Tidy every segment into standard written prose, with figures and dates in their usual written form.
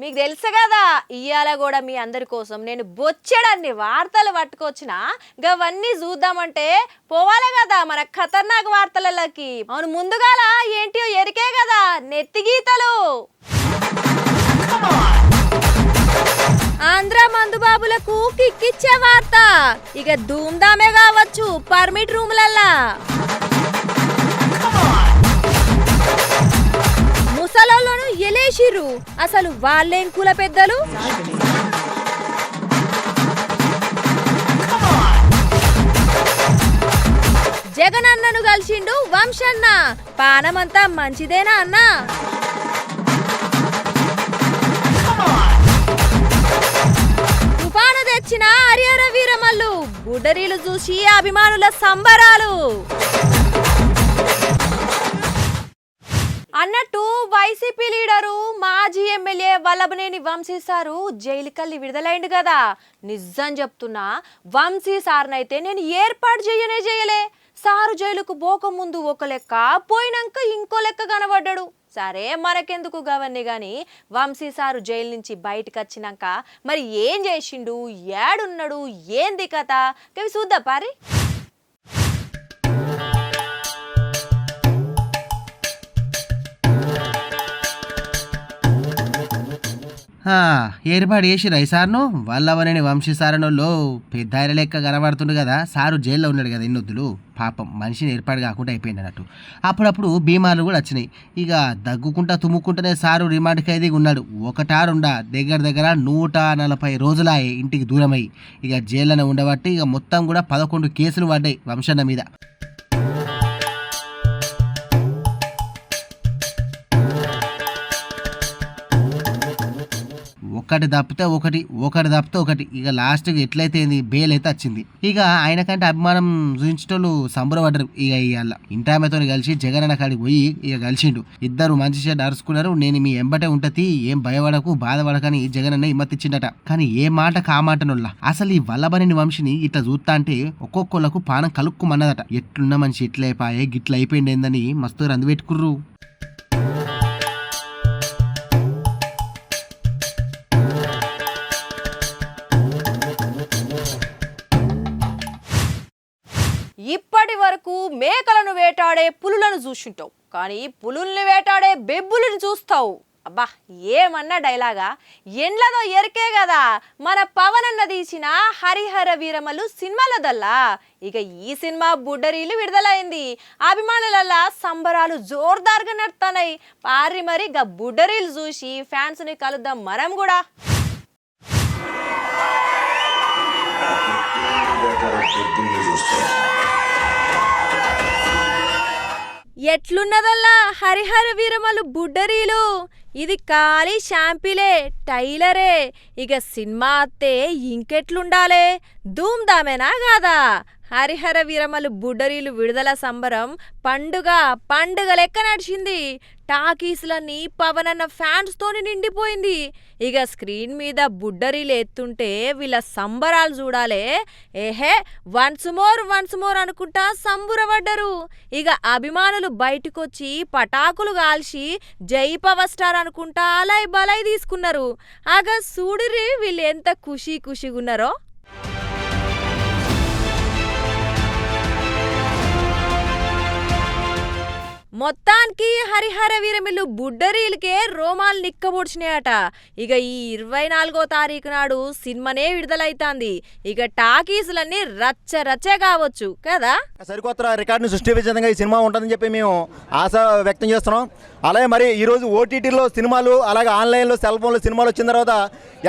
మీకు తెలుసు కదా ఇయ్యాల కూడా మీ అందరి కోసం నేను బొచ్చెడన్ని వార్తలు పట్టుకొచ్చిన గవన్నీ చూద్దామంటే పోవాలే కదా మన ఖతర్నాక్ వార్తలకి. అవును ముందుగాల ఏంటియో ఎరికే కదా నెత్తి గీతలు. ఆంధ్ర మందుబాబులకు కిక్కిచ్చే వార్త ఇక ధూమ్ధామే కావచ్చు పర్మిట్ రూములల్లా. ముసలోళ్ళను ఎలేసిర్రు, అసలు వాళ్ళేం కుల పెద్దలు. జగనన్నను కలిసిండు వంశన్న, పానమంతా మంచిదేనా అన్నా? తుఫాను తెచ్చిన హరిహర వీరమల్లు, బుడ్డరీలు చూసి అభిమానుల సంబరాలు. అన్నట్టు వైసీపీ లీడరు మాజీ ఎమ్మెల్యే వల్లభనేని వంశీ సారు జైలుకెళ్ళి విడుదలైండు కదా. నిజం చెప్తున్నా, వంశీ సార్నైతే నేను ఏర్పాటు చేయలే. సారు జైలుకు పోకముందు ఒక లెక్క, పోయినాక ఇంకో లెక్క కనబడ్డాడు. సరే మనకెందుకు గవన్నీ గాని వంశీ సారు జైలు నుంచి బయటకు వచ్చినాక మరి ఏం చేసిండు, ఏడున్నాడు, ఏంది కథ కవి చూద్దా పారి. ఏర్పాటు చేసి రైసార్ను వల్లభనేని వంశీ సారనోళ్ళు పెద్ద ఆయన లెక్క కనబడుతుండు కదా. సారు జైల్లో ఉన్నాడు కదా ఇన్నొద్దులు, పాపం మనిషిని ఏర్పాటు కాకుండా అయిపోయింది అన్నట్టు. అప్పుడప్పుడు బీమార్లు కూడా వచ్చినాయి. ఇక దగ్గుకుంటా తుమ్ముకుంటూనే సారు రిమాండ్ ఖైదీగా ఉన్నాడు. ఒకటారుండా దగ్గర 140 రోజులాయే ఇంటికి దూరమై ఇక జైల్లోనే ఉండబట్టి ఇక మొత్తం కూడా 11 కేసులు పడ్డాయి వంశన్న మీద. ఒకటి తప్పితే ఒకటి ఇక లాస్ట్కి ఎట్లయితే బెయిల్ అయితే వచ్చింది. ఇక ఆయనకంటే అభిమానం చూపించేటోళ్ళు సంబరపడ్డారు. ఇక ఇవాళ ఇంటామెతో కలిసి జగనన్న కాడికి పోయి ఇక కలిసిండు. ఇద్దరు మంచి చెడ్డ అరుచుకున్నారు. నేను మీ ఎంబటే ఉంటది, ఏం భయపడకు బాధపడకని జగనన్న హిమ్మతిచ్చిండట. కానీ ఏ మాట కామాటనుల్లా అసలు ఈ వల్లభనేని వంశిని ఇట్లా చూస్తా అంటే ఒక్కొక్కళ్ళకు పానం కలుక్కుమన్నదట. ఎట్లున్న మనిషి ఎట్లయిపోయే గిట్ల అయిపోయింది ఏందని మస్తు రంది పెట్టుకుర్రు. ఇప్పటి వరకు మేకలను వేటాడే పులులను చూసింటావు, కానీ పులుల్ని వేటాడే బెబ్బులను చూస్తావు. అబ్బా ఏమన్నా డైలాగా, ఎండ్లదో ఎరికే కదా మన పవన్ అన్న తీసిన హరిహర వీరమల్లు సినిమాలదల్లా. ఇక ఈ సినిమా బుడ్డరీలు విడుదలైంది. అభిమానులల్లా సంబరాలు జోర్దార్గా నడుతున్నాయి. పారి మరి గా బుడ్డరీలు చూసి ఫ్యాన్స్ని కలుద్దాం మనం కూడా. ఎట్లున్నదల్లా హరిహర వీరమల్లు బుడ్డరీలు. ఇది ఖాళీ షాంపిలే, టైలరే. ఇక సినిమా అత్తే ఇంకెట్లుండాలే, ధూమ్ధామేనా కాదా? హరిహర వీరమల్లు బుడ్డరీలు విడుదల సంబరం పండుగ లెక్క నడిచింది. టాకీస్లన్నీ పవన్ అన్న ఫ్యాన్స్తోని నిండిపోయింది. ఇక స్క్రీన్ మీద బుడ్డరీలు ఎత్తుంటే వీళ్ళ సంబరాలు చూడాలే. ఏహే వన్స్ మోర్ అనుకుంటా సంబురపడ్డరు. ఇక అభిమానులు బయటకొచ్చి పటాకులు కాల్చి జై పవర్ స్టార్ అనుకుంటా అలై బలై తీసుకున్నారు. ఆగ చూడురి వీళ్ళు ఎంత ఖుషీగున్నారో. మొత్తానికి హరిహర వీరమల్లు బుడ్డరీలకే రోమాలు నిక్కబొడిచినాయట. ఇక ఈ 24వ తారీఖు నాడు సినిమానే విడుదలైతాంది. ఇక టాకీసులన్నీ రచ్చే కావచ్చు కదా. సరికొత్త రికార్డును సృష్టించే విధంగా ఈ సినిమా ఉంటుందని చెప్పి మేము ఆశ వ్యక్తం చేస్తున్నాం. అలాగే మరి ఈరోజు ఓటీటీలో సినిమాలు, అలాగే ఆన్లైన్లో సెల్ ఫోన్లో సినిమాలు వచ్చిన తర్వాత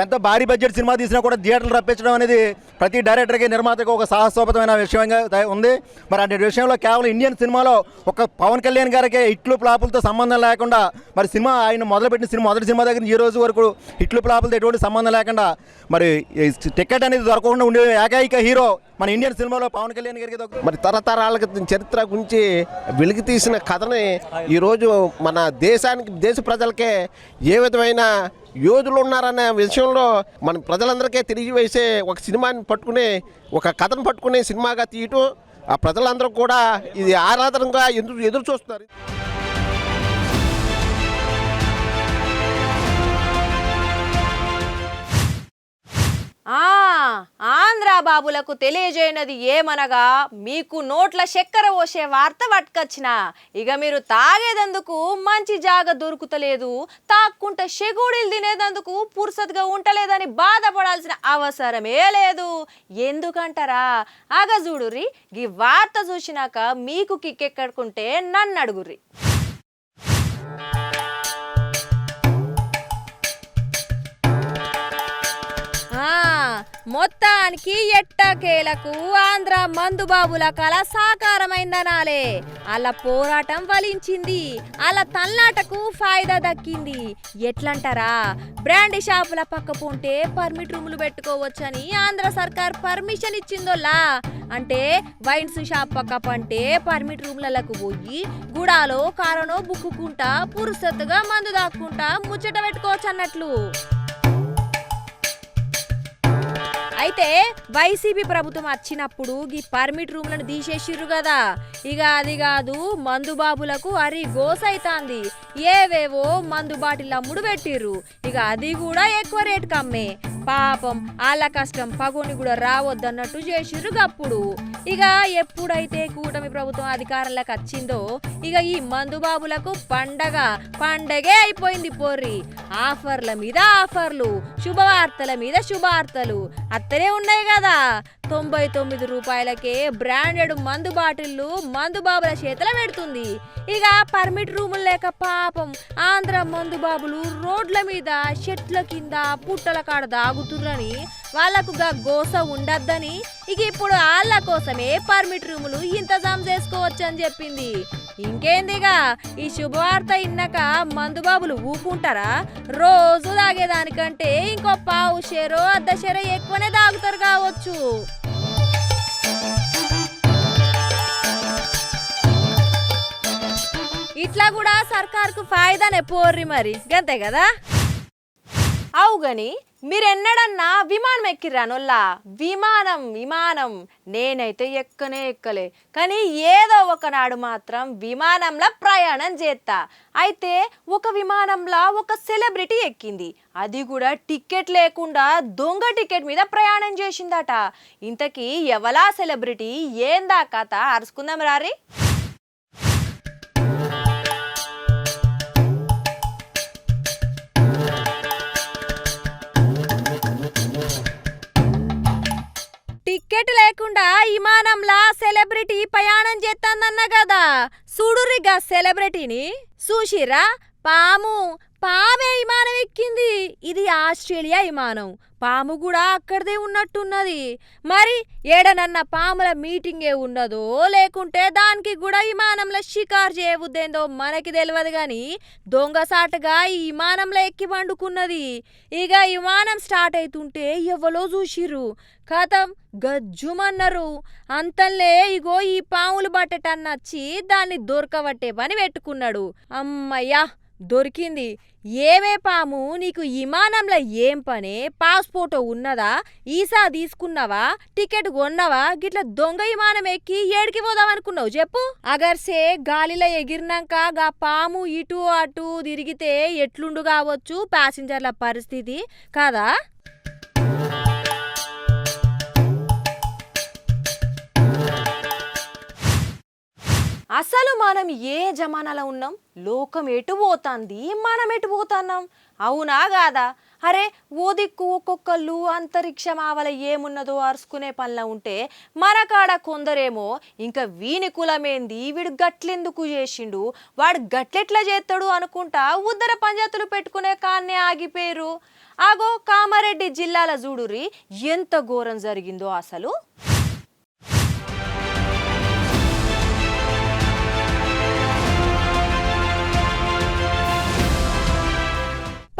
ఎంత భారీ బడ్జెట్ సినిమా తీసినా కూడా థియేటర్లు రప్పించడం అనేది ప్రతి డైరెక్టర్కి నిర్మాతకి ఒక సాహసోపతమైన విషయంగా ఉంది. మరి అనే విషయంలో కేవలం ఇండియన్ సినిమాలో ఒక పవన్ కళ్యాణ్ గారికి హిట్లు ఫ్లాపులతో సంబంధం లేకుండా మరి సినిమా ఆయన మొదలుపెట్టిన మొదటి సినిమా దగ్గర ఈ రోజు వరకు హిట్లు ఫ్లాపులతో ఎటువంటి సంబంధం లేకుండా మరి టికెట్ అనేది దొరకకుండా ఉండే ఏకైక హీరో మన ఇండియన్ సినిమాలో పవన్ కళ్యాణ్ గారికి. మరి తరతరాల చరిత్ర గురించి వెలికి తీసిన కథని ఈరోజు మన దేశ ప్రజలకే ఏ విధమైన యోధులు ఉన్నారనే విషయంలో మన ప్రజలందరికీ తెలియజేసే ఒక సినిమాని పట్టుకుని, ఒక కథను పట్టుకునే సినిమాగా తీయటం ఆ ప్రజలందరూ కూడా ఇది ఆరాధనగా ఎదురు చూస్తున్నారు. ఆంధ్ర బాబులకు తెలియజేయనది ఏమనగా మీకు నోట్ల చక్కెర పోసే వార్త పట్టుకొచ్చిన. ఇక మీరు తాగేదందుకు మంచి జాగ దొరుకుతలేదు, తాక్కుంటే షెగూడీలు తినేదందుకు పుర్సత్గా ఉంటలేదని బాధపడాల్సిన అవసరమే లేదు. ఎందుకంటారా? అగజూడుర్రి, ఈ వార్త చూసినాక మీకు కిక్కెక్కడుకుంటే నన్ను అడుగుర్రి. మొత్తానికి ఎట్టకేలకు ఆంధ్ర మందుబాబుల కళ సాకారమైందనాలే. అలా పోరాటం ఫలించింది, అలా తల్లాటకు ఫాయిదా దక్కింది. ఎట్లంటారా? బ్రాండ్ షాపుల పక్క పోంటే పర్మిట్ రూములు పెట్టుకోవచ్చని ఆంధ్ర సర్కార్ పర్మిషన్ ఇచ్చిందోలా. అంటే వైన్స్ షాప్ పక్క పంటే పర్మిట్ రూమ్లకు పోయి గుడాలో కారణో బుక్కుకుంటా పురుసత్తుగా మందు దాక్కుంటా ముచ్చట పెట్టుకోవచ్చు అన్నట్లు. అయితే వైసీపీ ప్రభుత్వం వచ్చినప్పుడు ఈ పర్మిట్ రూమ్లను తీసేసిర్రు కదా. ఇక అది కాదు, మందుబాబులకు అరి గోసైతాంది. ఏవేవో మందు బాటిల్ అమ్ముడు పెట్టిర్రు. ఇక అది కూడా ఎక్కువ రేటుకి అమ్మే. పాపం వాళ్ళ కష్టం పగోని కూడా రావద్దన్నట్టు చేసిర్రు గప్పుడు. ఇక ఎప్పుడైతే కూటమి ప్రభుత్వం అధికారంలోకి వచ్చిందో ఇక ఈ మందుబాబులకు పండగే అయిపోయింది పోర్రి. ఆఫర్ల మీద ఆఫర్లు, శుభవార్తల మీద శుభవార్తలు అత్తనే ఉన్నాయి కదా. 99 రూపాయలకే బ్రాండెడ్ మందు బాటిల్లు మందుబాబుల చేతిలో పెడుతుంది. ఇక పర్మిట్ రూములు లేక పాపం ఆంధ్ర మందుబాబులు రోడ్ల మీద, చెట్ల కింద, పుట్టల కాడ దాగుతుర్రని వాళ్లకు గోస ఉండద్దని ఇక ఇప్పుడు వాళ్ళ కోసమే పర్మిట్ రూములు ఇంతజాం చేసుకోవచ్చు అని చెప్పింది. ఇంకేందిగా ఈ శుభవార్త ఇన్నాక మందుబాబులు ఊపుకుంటారా? రోజు తాగేదానికంటే ఇంకో పావు షేరో అర్ధ షేరో ఎక్కువనే తాగుతారు కావచ్చు. ఇట్లా కూడా సర్కార్కు ఫాయిదానే పోర్రి మరి, గంతే కదా. అవుగని మీరెన్నడన్నా విమానం ఎక్కిర్రానోల్లా? విమానం నేనైతే ఎక్కలే, కానీ ఏదో ఒకనాడు మాత్రం విమానంలో ప్రయాణం చేస్తా. అయితే ఒక విమానంలో ఒక సెలబ్రిటీ ఎక్కింది, అది కూడా టికెట్ లేకుండా దొంగ టికెట్ మీద ప్రయాణం చేసిందట. ఇంతకీ ఎవలా సెలబ్రిటీ, ఏందా కథ అరుచుకుందాం రారి. టికెట్ లేకుండా విమానంలా సెలబ్రిటీ ప్రయాణం చేస్తాందన్న కదా. చూడుర్రిగా సెలబ్రిటీని చూసిరా? పామే విమానం ఎక్కింది. ఇది ఆస్ట్రేలియా విమానం. పాము కూడా అక్కడిదే ఉన్నట్టున్నది. మరి ఏడనన్న పాముల మీటింగే ఉన్నదో లేకుంటే దానికి కూడా విమానంలో షికారు చేయబుద్దేందో మనకి తెలియదు కానీ దొంగసాటుగా ఈ విమానంలో ఎక్కి పండుకున్నది. ఇక విమానం స్టార్ట్ అవుతుంటే ఎవరో చూసిర్రు, కథం గజ్జుమన్నారు. అంతల్లే ఇగో ఈ పాములు బట్టటన్నచ్చి దాన్ని దొరకబట్టే పని పెట్టుకున్నాడు. అమ్మయ్యా దొరికింది. ఏమే పాము, నీకు విమానంలో ఏం పనే? పాస్పోర్ట్ ఉన్నదా? ఈసా తీసుకున్నావా? టికెట్ కొన్నావా? గిట్ల దొంగ విమానం ఎక్కి ఏడికి పోదామనుకున్నావు చెప్పు? అగర్సే గాలిలో ఎగిరినాక గా పాము ఇటు అటు తిరిగితే ఎట్లుండు కావచ్చు ప్యాసింజర్ల పరిస్థితి కాదా? అసలు మనం ఏ జమానాలో ఉన్నాం? లోకం ఎటు పోతాంది, మనం ఎటు పోతున్నాం? అవునా కాదా? అరే ఓ దిక్కు ఒక్కొక్కళ్ళు అంతరిక్షం ఆవల ఏమున్నదో అరుచుకునే పనిలో ఉంటే మన కాడ కొందరేమో ఇంకా వీని కులమేంది, వీడు గట్లెందుకు చేసిండు, వాడు గట్లెట్లా చేస్తాడు అనుకుంటా ఉద్దర పంచాయతీలు పెట్టుకునే కాన్నే ఆగిపోయారు. ఆగో కామారెడ్డి జిల్లాల చూడుర్రి ఎంత ఘోరం జరిగిందో అసలు.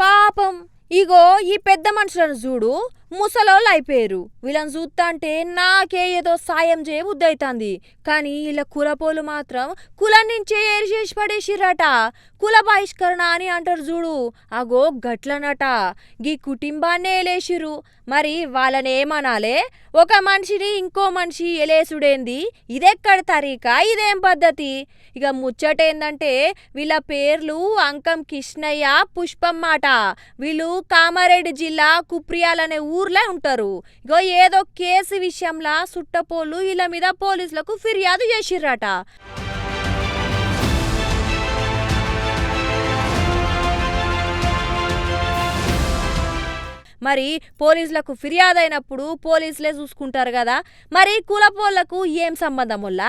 పాపం ఇగో ఈ పెద్ద మనుషులను చూడు, ముసలోళ్ళు అయిపోయారు. వీళ్ళని చూస్తా అంటే నాకే ఏదో సాయం చేయబుద్దైతుంది. కానీ వీళ్ళ కులపోలు మాత్రం కులం నుంచే ఏరి చేసి పడేసిరట. కుల బహిష్కరణ అని అంటారు చూడు, అగో గట్లనట. గీ కుటుంబాన్నే వేలేసిరు. మరి వాళ్ళని ఏమనాలే? ఒక మనిషిని ఇంకో మనిషి ఎలేసుడేంది? ఇదెక్కడి తరీకా? ఇదేం పద్ధతి? ఇక ముచ్చటేందంటే వీళ్ళ పేర్లు అంకం కిష్ణయ్య, పుష్పమ్మాట. వీళ్ళు కామారెడ్డి జిల్లా కుప్రియాలనే ఊర్లో ఉంటారు. ఇగో ఏదో కేసు విషయంలో సుట్టపోళ్ళు వీళ్ళ మీద పోలీసులకు ఫిర్యాదు చేసిర్రట. మరి పోలీసులకు ఫిర్యాదు అయినప్పుడు పోలీసులే చూసుకుంటారు కదా. మరి కులపోళ్లకు ఏం సంబంధం వల్ల?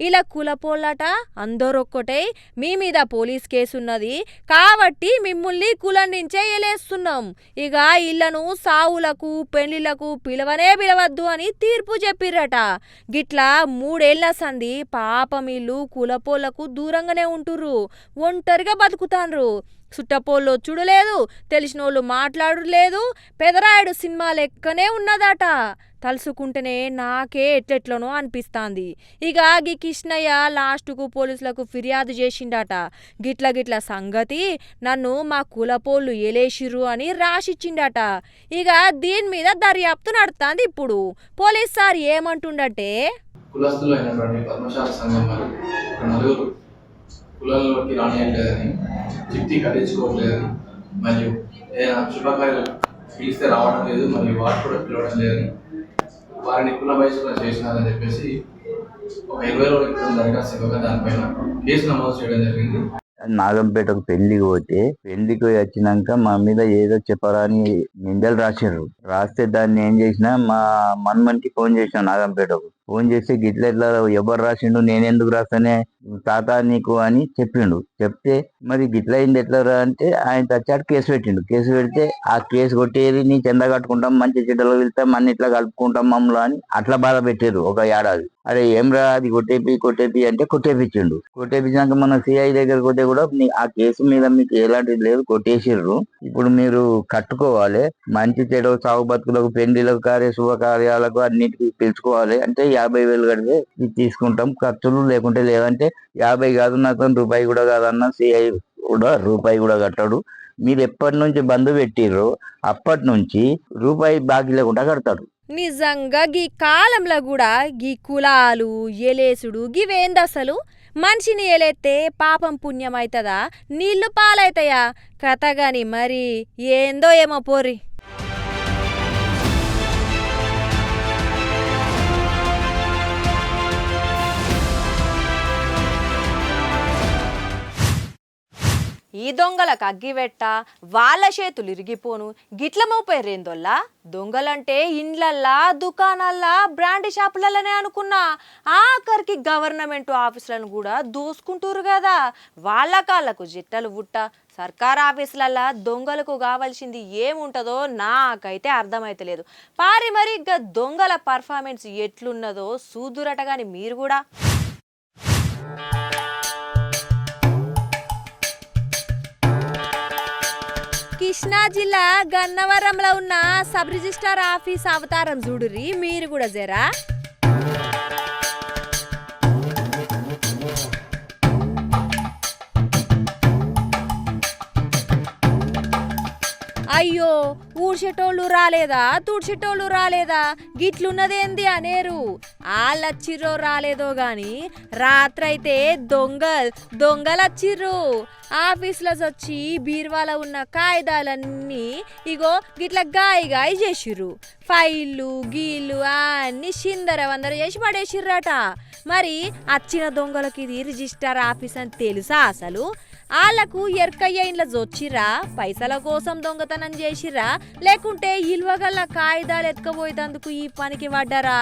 ఇలా కులపోళ్ళట అందరొక్కటే, మీ మీద పోలీస్ కేసు ఉన్నది కాబట్టి మిమ్మల్ని కులం నుంచే ఎలేస్తున్నాం, ఇక ఇళ్లను సావులకు పెళ్లిళ్లకు పిలవద్దు అని తీర్పు చెప్పిర్రట. గిట్లా 3 ఏళ్ల సంది పాపం వీళ్ళు కులపోళ్లకు దూరంగానే ఉంటుర్రు, ఒంటరిగా బతుకుతాండ్రు. సుట్టపోళ్ళు చూడలేదు, తెలిసినోళ్ళు మాట్లాడు లేదు. పెదరాయుడు సినిమా లెక్కనే ఉన్నదట. తలుసుకుంటేనే నాకే ఎట్లెట్లనో అనిపిస్తాంది. ఇక గీ కిష్ణయ్య లాస్టుకు పోలీసులకు ఫిర్యాదు చేసిండట. గిట్ల సంగతి నన్ను మా కులపోళ్ళు ఎలేసిర్రు అని రాసిచ్చిండట. ఇక దీని మీద దర్యాప్తు నడుస్తుంది. ఇప్పుడు పోలీస్ సార్ ఏమంటుండంటే, కులస్తులు అయినటువంటి పద్మశాల సంఘం వారు నలుగురు కులంలోకి రానియట్లేదని, చిట్టి కట్టించుకోవట్లేదని, మరియు ఏదైనా శుభకార్యాలు పిలిస్తే రావడం లేదు, మరియు వారు కూడా పిలవడం లేదని, వారిని కుల బహిష్కరణ చేసినారని చెప్పేసి ఒక 20 రోజుల క్రితం దరఖాస్తు ఇవ్వగా దానిపైన కేసు నమోదు చేయడం జరిగింది. నాగంపేటకు పెళ్లికి పోతే పెళ్లికి వచ్చినాక మా మీద ఏదో చెప్పరాని నిందలు రాశారు. రాస్తే దాన్ని ఏం చేసినా మా మన్మన్కి ఫోన్ చేసిన నాగంపేటకు. ఫోన్ చేసి గిట్ల ఎట్లా ఎవరు రాసిండు, నేనెందుకు రాస్తానే తాత నీకు అని చెప్పిండు. చెప్తే మరి గిట్ల అయింది ఎట్లా అంటే ఆయన తెచ్చాడు, కేసు పెట్టిండు. కేసు పెడితే ఆ కేసు కొట్టేది నీ చెంద కట్టుకుంటాం, మంచి చెడ్డలో వెళ్తాం, అన్ని ఇట్లా కలుపుకుంటాం మమ్మల్ని అని అట్లా బాధ పెట్టారు ఒక ఏడాది. అరే ఏం రా అది కొట్టేపి అంటే కొట్టేపించిండు. కొట్టేపించాక మన సిఐ దగ్గరకు పోతే కూడా ఆ కేసు మీద మీకు ఎలాంటిది లేదు, కొట్టేసిర్రు. ఇప్పుడు మీరు కట్టుకోవాలి, మంచి చెడు సాగు బతుకులకు పెళ్లిలకు శుభకార్యాలకు అన్నిటికీ పిలుచుకోవాలి అంటే 50,000 కడితే ఇది తీసుకుంటాం, ఖర్చులు లేకుంటే లేదంటే 50 కాదు నాకు రూపాయి కూడా కాదన్న సిఐ కూడా రూపాయి కూడా కట్టాడు. మీరు ఎప్పటి నుంచి బంధు పెట్టిర్రో అప్పటి నుంచి రూపాయి బాకీ లేకుండా కడతాడు. నిజంగా గీ కాలంలో కూడా గీ కులాలు ఎలేసుడు గివేంది అసలు? మనిషిని ఎలేస్తే పాపం పుణ్యం అవుతుందా, నీళ్లు పాలైతాయా కథ గాని? మరి ఏందో ఏమో పోరి. ఈ దొంగలకు అగ్గివెట్ట, వాళ్ళ చేతులు ఇరిగిపోను, గిట్ల మోపేరేందొల్లా? దొంగలంటే ఇండ్లల్లా, దుకాణాల్లా, బ్రాండ్ షాపులలోనే అనుకున్నా, ఆఖరికి గవర్నమెంట్ ఆఫీసులను కూడా దోసుకుంటారు కదా. వాళ్ళ కాళ్ళకు జిట్టలు బుట్ట. సర్కార్ ఆఫీసులల్లా దొంగలకు కావాల్సింది ఏముంటుందో నాకైతే అర్థమైతలేదు. మరి దొంగల పర్ఫార్మెన్స్ ఎట్లున్నదో సూదురట గాని మీరు కూడా. కృష్ణా జిల్లా గన్నవరంలో ఉన్న సబ్ రిజిస్ట్రార్ ఆఫీస్ అవతారం చూడుర్రి మీరు కూడా జరా. అయ్యో ఊడ్చేటోళ్ళు రాలేదా, తుడిచేటోళ్ళు రాలేదా, గిట్లున్నదేంది అనేరు. వాళ్ళొచ్చిర్రో రాలేదో గాని రాత్రైతే దొంగలచ్చిర్రు. ఆఫీసులో వచ్చి బీర్వాలో ఉన్న కాగితాలన్నీ ఇగో గిట్ల గాయి చేసిర్రు. ఫైళ్ళు గీళ్ళు అన్ని చిందర చేసి పడేసిర్రట. మరి వచ్చిన దొంగలకి ఇది రిజిస్టర్ ఆఫీస్ అని తెలుసా అసలు? వాళ్ళకు ఎర్కయ్య ఇండ్ల జొచ్చిర్రా, పైసల కోసం దొంగతనం చేసిర్రా, లేకుంటే ఇల్వగల్ల కాగితాలు ఎత్తుకపోయేందుకు ఈ పనికి పడ్డారా?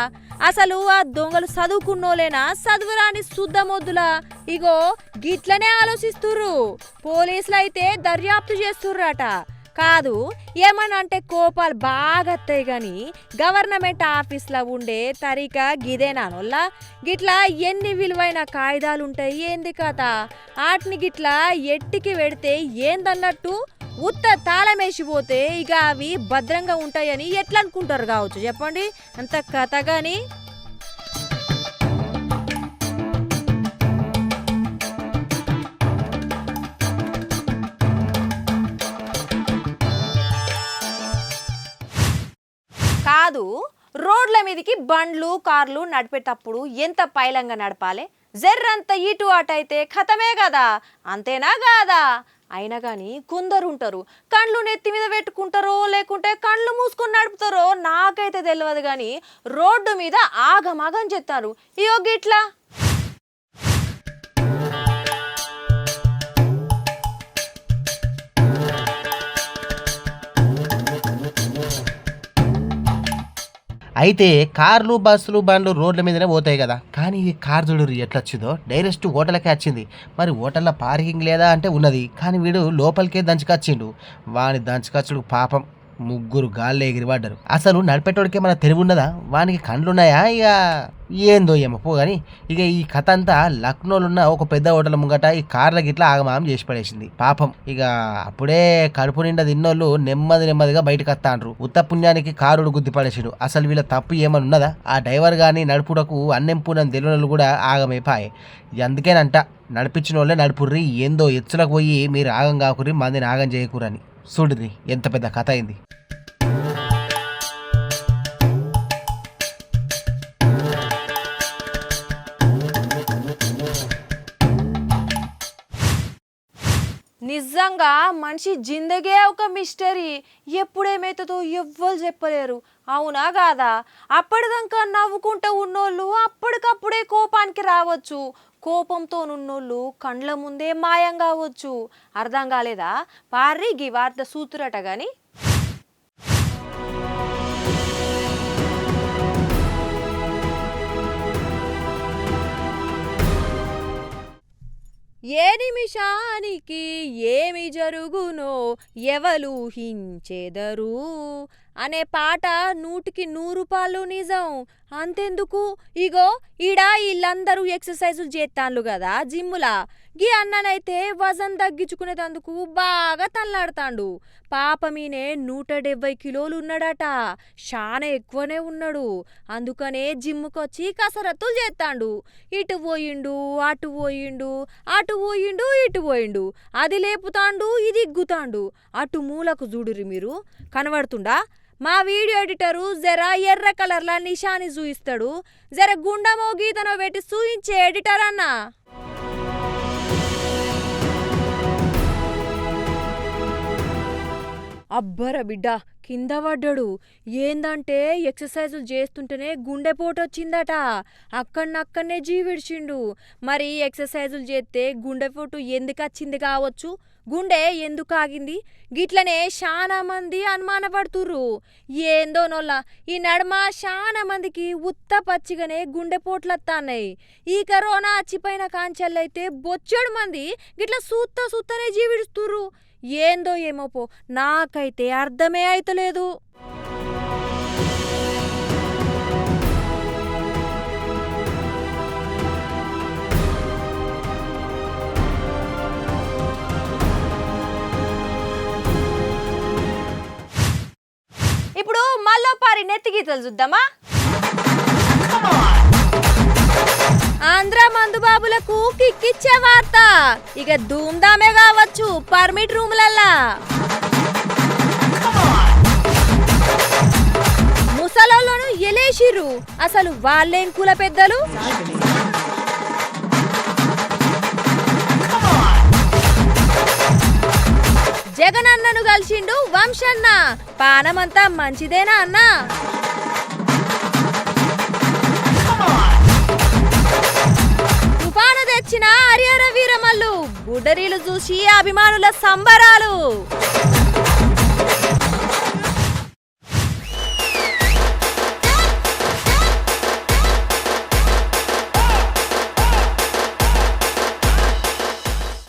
అసలు ఆ దొంగలు చదువుకున్నోలేనా, చదువురాని శుద్ధమొద్దులా? ఇగో గిట్లనే ఆలోచిస్తుర్రు. పోలీసులు అయితే దర్యాప్తు చేస్తుర్రట. కాదు ఏమనంటే కోపాలు బాగా వస్తాయి కానీ గవర్నమెంట్ ఆఫీస్లో ఉండే తరీకా గిదేనానోళ్ళ? గిట్లా ఎన్ని విలువైన కాగితాలు ఉంటాయి ఏంది కథ? వాటిని గిట్లా ఎట్టికి పెడితే ఏందన్నట్టు ఉత్త తాళమేసిపోతే ఇక అవి భద్రంగా ఉంటాయని ఎట్లా అనుకుంటారు కావచ్చు చెప్పండి? అంత కథ కానీ. కాదు, రోడ్ల మీదకి బండ్లు కార్లు నడిపేటప్పుడు ఎంత పైలంగా నడపాలి? జర్రంత ఇటు అటు అయితే ఖతమే కదా, అంతేనా కాదా? అయినా కానీ కొందరు ఉంటారు కండ్లు నెత్తి మీద పెట్టుకుంటారో లేకుంటే కండ్లు మూసుకొని నడుపుతారో నాకైతే తెలియదు, కానీ రోడ్డు మీద ఆగమాగం చెప్తారు. ఇయో గిట్లా అయితే కార్లు బస్సులు బండ్లు రోడ్ల మీదనే పోతాయి కదా, కానీ ఈ కార్ చూడు ఎట్లా వచ్చిందో, డైరెక్ట్ హోటల్కే వచ్చింది. మరి హోటల్లో పార్కింగ్ లేదా అంటే ఉన్నది, కానీ వీడు లోపలికే దంచుకొచ్చిండు. వాని దంచుకొచ్చుడు పాపం ముగ్గురు గాల్లో ఎగిరిపడ్డారు. అసలు నడిపేటోడికే మన తెలివి ఉన్నదా? వానికి కండ్లున్నాయా? ఇక ఏందో ఏమో పో. కానీ ఇక ఈ కథ అంతా లక్నోలో ఉన్న ఒక పెద్ద హోటల్ ముంగట ఈ కార్ల గిట్లా ఆగమాగం చేసి పడేసింది పాపం. ఇక అప్పుడే కడుపు నిండా తిన్నోళ్ళు నెమ్మదిగా బయటకు వస్తాండ్రు. ఉత్త పుణ్యానికి కారుడు గుద్ది పడేసిండు. అసలు వీళ్ళ తప్పు ఏమని ఉన్నదా? ఆ డ్రైవర్ గాని నడుపుటకు అన్నెం పూనం తెలియనోళ్ళు కూడా ఆగమైపాయే. అందుకేనంట నడిపించిన వాళ్ళే నడుపుర్రి, ఏందో ఎచ్చులకు పోయి మీరు ఆగం కాకుర్రి, మందిని ఆగం చేయకూరని. చూడుర్రి ఎంత పెద్ద కథ అయింది. నిజంగా మనిషి జిందగే ఒక మిస్టరీ. ఎప్పుడేమవుతుందో ఎవ్వరు చెప్పలేరు, అవునా కాదా? అప్పటిదాకా నవ్వుకుంటూ ఉన్నోళ్ళు అప్పటికప్పుడే కోపానికి రావచ్చు, కోపంతో ఉన్నోళ్ళు కండ్ల ముందే మాయం కావచ్చు. అర్థం కాలేదా? పార్రి గీ వార్త సూతురట గాని. ఏ నిమిషానికి ఏమి జరుగునో ఎవలు ఊహించెదరు అనే పాట 100కి 100 నిజం. అంతెందుకు, ఇగో ఈడ వీళ్ళందరూ ఎక్సర్సైజులు చేస్తాన్లు కదా జిమ్ములా. గీ అన్ననైతే వజన్ తగ్గించుకునేటందుకు బాగా తల్లాడుతాండు. పాపమీనే 170 కిలోలు ఉన్నాడట, చాలా ఎక్కువనే ఉన్నాడు. అందుకనే జిమ్ముకొచ్చి కసరత్తులు చేస్తాండు. ఇటు పోయిండు అటు పోయిండు, అటు పోయిండు ఇటు పోయిండు, అది లేపుతాండు ఇది ఇగ్గుతాండు. అటు మూలకు చూడురి మీరు, కనబడుతుండా? మా వీడియో ఎడిటరు జర ఎర్ర కలర్లా నిషాని చూయిస్తాడు, జర గుండమో గీతనో పెట్టి చూయించే ఎడిటర్ అన్న. అబ్బర బిడ్డ కింద పడ్డాడు. ఏందంటే ఎక్సర్సైజులు చేస్తుంటేనే గుండెపోటు వచ్చిందట, అక్కడనే జీవిడిచిండు. మరి ఎక్సర్సైజులు చేస్తే గుండెపోటు ఎందుకు వచ్చింది కావచ్చు, గుండె ఎందుకు ఆగింది? గిట్లనే చాలా మంది అనుమానపడుతుర్రు. ఏందో నొల్ల ఈ నడుమ చాలా మందికి ఉత్త పచ్చిగానే గుండెపోట్లత్తాన్నాయి. ఈ కరోనా అచ్చిపోయిన కాంచెల్లైతే బొచ్చడు మంది గిట్ల సూత్తనే జీవిడుస్తుర్రు. ఏందో ఏమో పో, నాకైతే అర్థమే అయితలేదు. ఇప్పుడు మల్లోపారి నెత్తి గీతలు చూద్దామా? ఆంధ్ర మందుబాబులకు కిక్కిచ్చే వార్త. ఇక ధూమ్ధామే కావచ్చు పర్మిట్ రూములల్లా. ముసలోళ్ళను ఎలేసిర్రు, అసలు వాళ్ళేం కుల పెద్దలు? జగనన్నను కలిసిండు వంశన్న, పానమంతా మంచిదేనా అన్నా? తుఫాను తెచ్చిన హరిహర వీరమల్లు, బుడ్డరీలు చూసి అభిమానుల సంబరాలు.